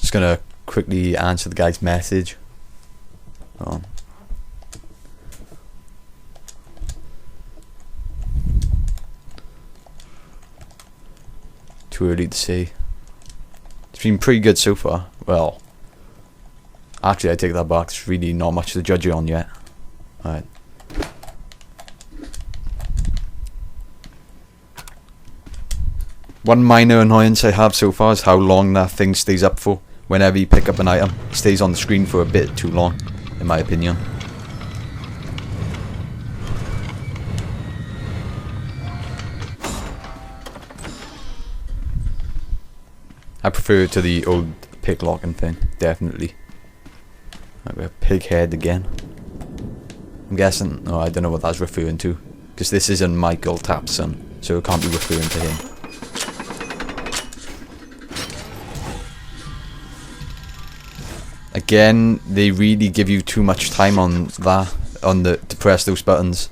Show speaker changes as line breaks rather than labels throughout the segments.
Just gonna quickly answer the guy's message. Too early to say. It's been pretty good so far. Well, actually I take that back, there's really not much to judge it on yet. Alright. One minor annoyance I have so far is how long that thing stays up for. Whenever you pick up an item, it stays on the screen for a bit too long, in my opinion. I prefer it to the old pick locking thing, definitely. Like a pig head again. I'm guessing, no, I don't know what that's referring to. Because this isn't Michael Tapson, so it can't be referring to him. Again, they really give you too much time on that, to press those buttons.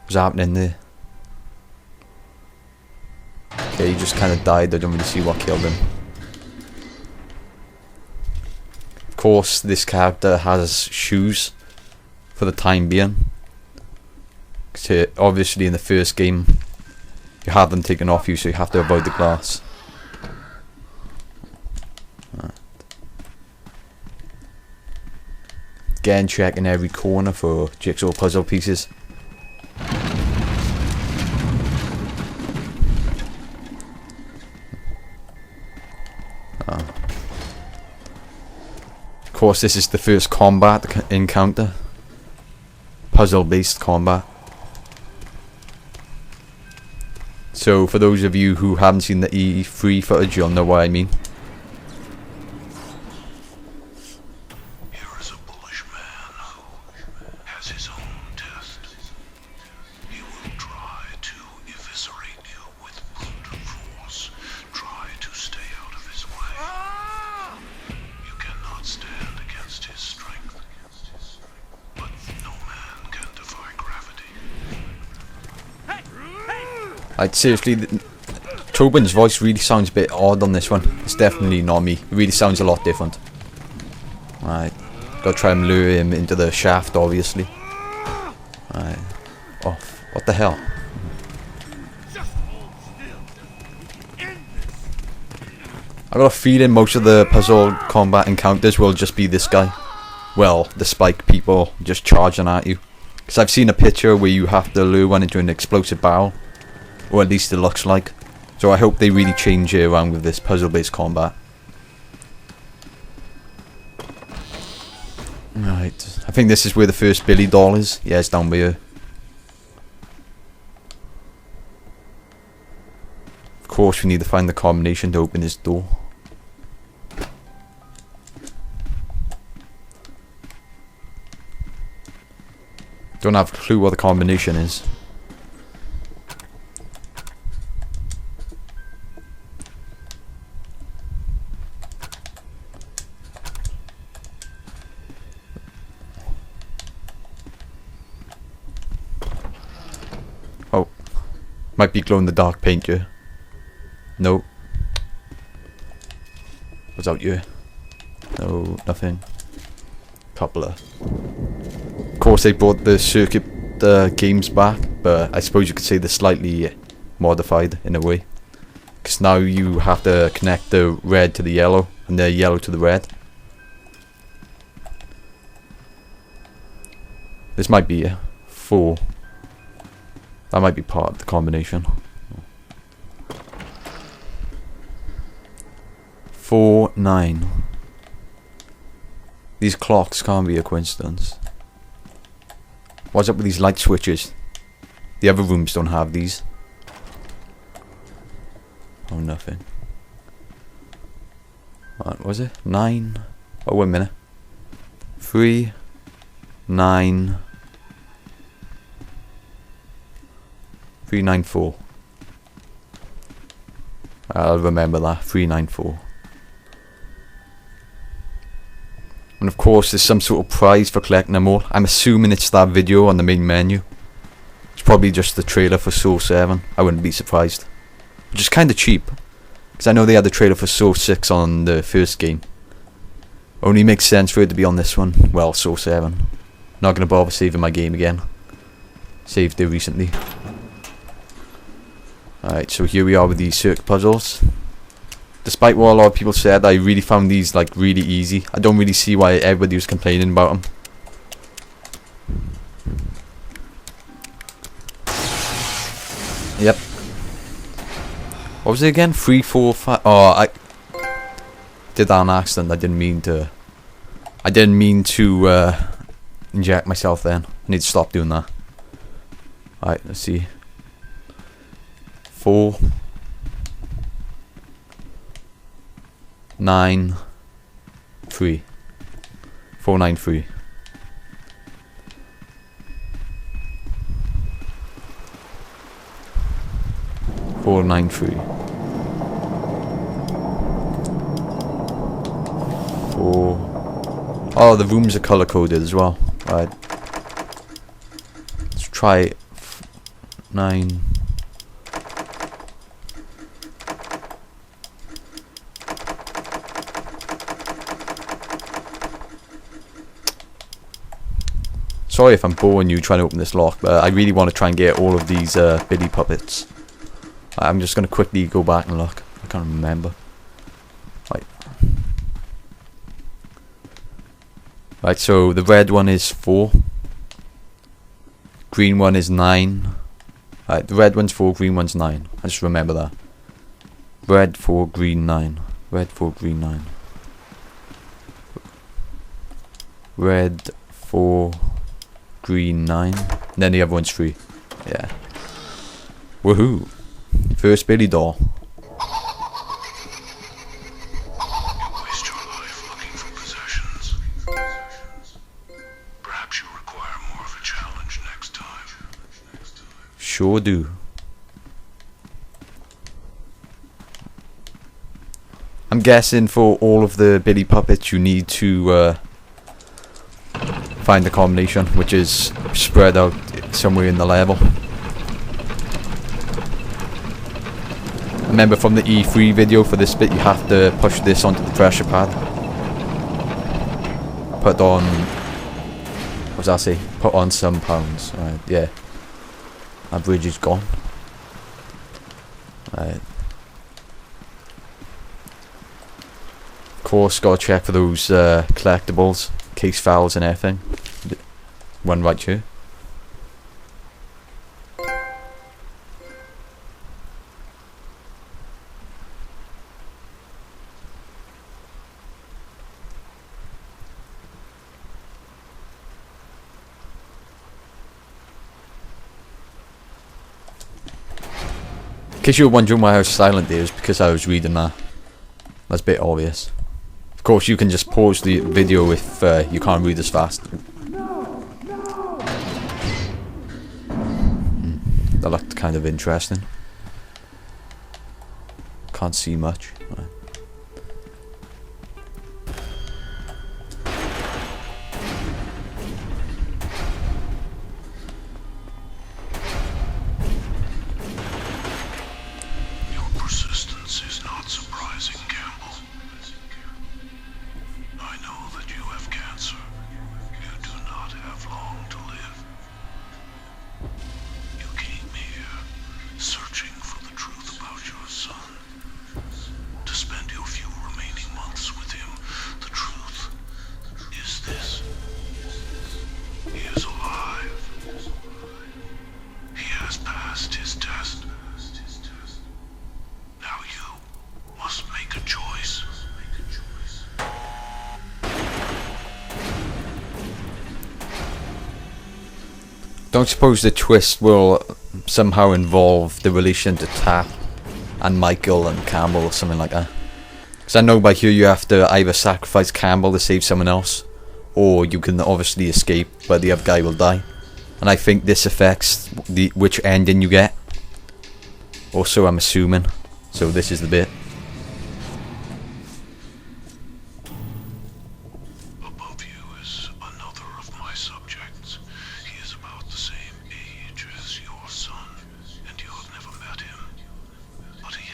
What's happening there? Okay, he just kind of died. I don't really see what killed him. Of course, this character has shoes for the time being. So obviously, in the first game, you have them taken off you, so you have to avoid the glass. Right. Again, checking every corner for jigsaw puzzle pieces. Of course, this is the first combat encounter. Puzzle-based combat. So, for those of you who haven't seen the E3 footage, you'll know what I mean.
Here is a bullish man who has his own test. He will try to eviscerate you with brute force. Try to stay out of his way. You cannot stand against his strength. But no man can defy gravity.
Like, seriously, Tobin's voice really sounds a bit odd on this one. It's definitely not me. It really sounds a lot different. Right, gotta try and lure him into the shaft, obviously. Right. Oh, what the hell? I got a feeling most of the puzzle combat encounters will just be this guy. Well, the spike people just charging at you. Because I've seen a picture where you have to lure one into an explosive barrel. Or at least it looks like. So I hope they really change it around with this puzzle-based combat. Right, I think this is where the first Billy doll is. Yeah, it's down here. Of course, we need to find the combination to open this door. Don't have a clue what the combination is. Oh, might be glow in the dark paint here. No. What's out here? No, nothing. Couple of. Of course, they brought the circuit games back, but I suppose you could say they're slightly modified in a way. Because now you have to connect the red to the yellow and the yellow to the red. This might be 4. That might be part of the combination. 4, 9. These clocks can't be a coincidence. What's up with these light switches? The other rooms don't have these. Oh, nothing. What was it? 9. Oh, wait a minute. 3, 9. 394. I'll remember that. 394. And of course there's some sort of prize for collecting them all. I'm assuming it's that video on the main menu. It's probably just the trailer for Soul 7. I wouldn't be surprised. which is kind of cheap, because I know they had the trailer for Saw 6 on the first game. Only makes sense for it to be on this one. Well, Saw 7. Not gonna bother saving my game again. Saved it recently. Alright, so here we are with these circuit puzzles. Despite what a lot of people said, I really found these like really easy. I don't really see why everybody was complaining about them. Yep. What was it again? 3, 4, 5. Oh, I did that on accident. I didn't mean to inject myself then. I need to stop doing that. Alright, let's see. 4, 9, 3. 4, 9, 3. 4, 9, 3. 4. Oh, the rooms are color coded as well. Right. Let's try 9. Sorry if I'm boring you trying to open this lock, but I really want to try and get all of these Billy puppets. I'm just going to quickly go back and look. I can't remember. Right. Right, so the red one is 4. Green one is 9. Right, the red one's 4, green one's 9. I just remember that. Red 4, green 9. Red 4, green 9. Red 4, green 9. And then the other one's 3. Yeah. Woohoo. First Billy doll.
You waste your life looking for possessions. Perhaps you require more of a challenge next time.
Sure do. I'm guessing for all of the Billy puppets you need to find the combination, which is spread out somewhere in the level. Remember from the E3 video, for this bit you have to push this onto the pressure pad. Put on... what does that say? Put on some pounds. Right, yeah. That bridge is gone. Right. Of course, gotta check for those collectibles, case files and everything. One right here. In case you were wondering why I was silent there, it was because I was reading that. That's a bit obvious. Of course, you can just pause the video if you can't read as fast. That looked kind of interesting. Can't see much. Right.
Your persistence is not surprising, Campbell. I know that you have cancer. You do not have long to live. You came here searching for the truth about your son. To spend your few remaining months with him. The truth is this. He is alive. He has passed his test. Now you must make a choice.
Don't suppose the twist will somehow involve the relation to Tap and Michael and Campbell or something like that. Because I know by here you have to either sacrifice Campbell to save someone else, or you can obviously escape but the other guy will die. And I think this affects which ending you get. Also, I'm assuming. So this is the bit.
Above you is another of my subjects. He is about the same age as your son, and you have never met him. But he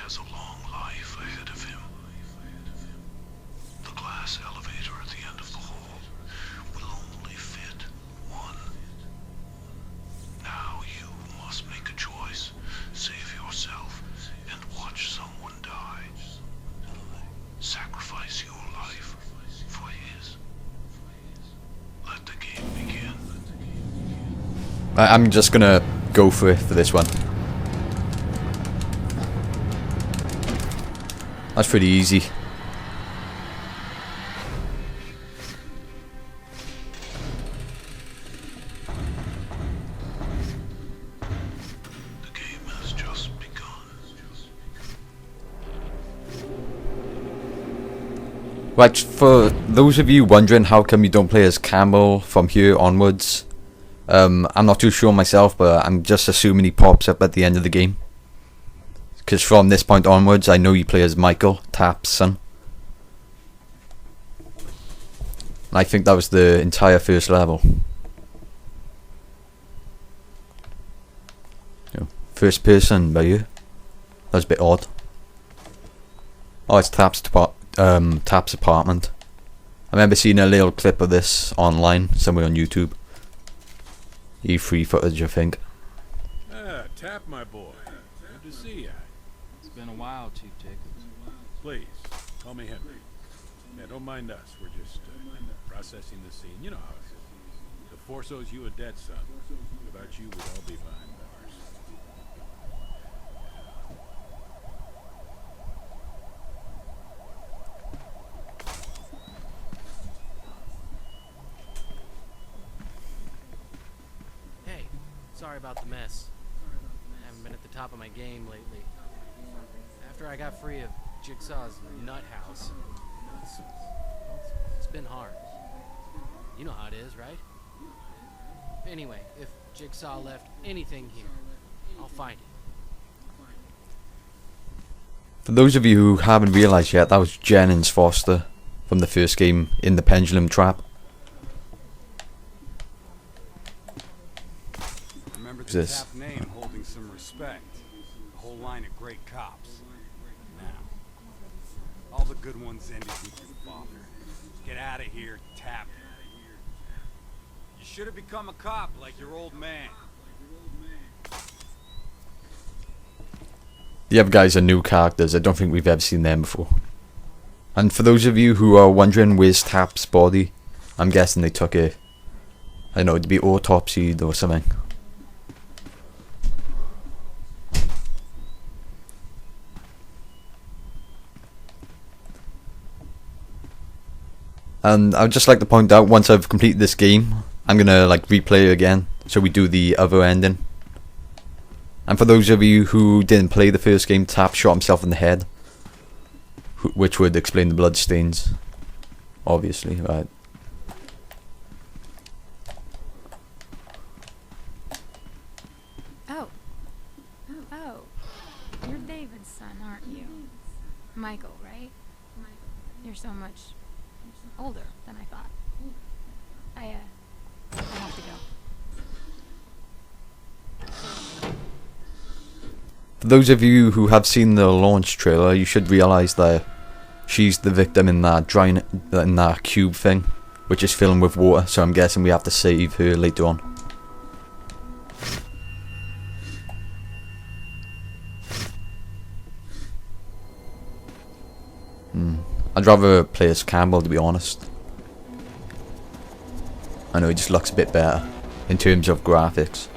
I'm just gonna go for it for this one. That's pretty easy.
The game has just begun.
Right, for those of you wondering how come you don't play as Campbell from here onwards, I'm not too sure myself, but I'm just assuming he pops up at the end of the game. Because from this point onwards, I know you play as Michael, Tap's son. I think that was the entire first level. First person by you. That was a bit odd. Oh, it's Tap's apartment. I remember seeing a little clip of this online, somewhere on YouTube. E3 footage, I think.
Ah, Tap, my boy. Good to see ya.
It's been a while, Chief Jacobs.
Please, call me Henry. Yeah, don't mind us. We're just processing the scene. You know how it is. The Force owes you a debt, son. Without you, we'd all be behind bars.
Hey, sorry about the mess. I haven't been at the top of my game lately. After I got free of Jigsaw's nut house, it's been hard. You know how it is, right? Anyway, if Jigsaw left anything here, I'll find it.
For those of you who haven't realised yet, that was Jennings Foster from the first game in the Pendulum Trap.
Remember
Who's
the
this?
Tap name holding some respect. A whole line of great cops. Now, all the good ones ended with your father. Get out of here, Tap. You should have become a cop like your old man.
The other guys are new characters. I don't think we've ever seen them before. And for those of you who are wondering where's Tap's body, I'm guessing they took it, I don't know, to be autopsied or something. And I would just like to point out, once I've completed this game, I'm gonna like replay it again, so we do the other ending. And for those of you who didn't play the first game, Tap shot himself in the head, which would explain the blood stains, obviously, right?
Oh, you're David's son, aren't you? Michael, right? You're so much older than I thought. I have to go.
For those of you who have seen the launch trailer, you should realise that she's the victim in that cube thing, which is filled with water, so I'm guessing we have to save her later on. I'd rather play as Campbell, to be honest. I know he just looks a bit better in terms of graphics.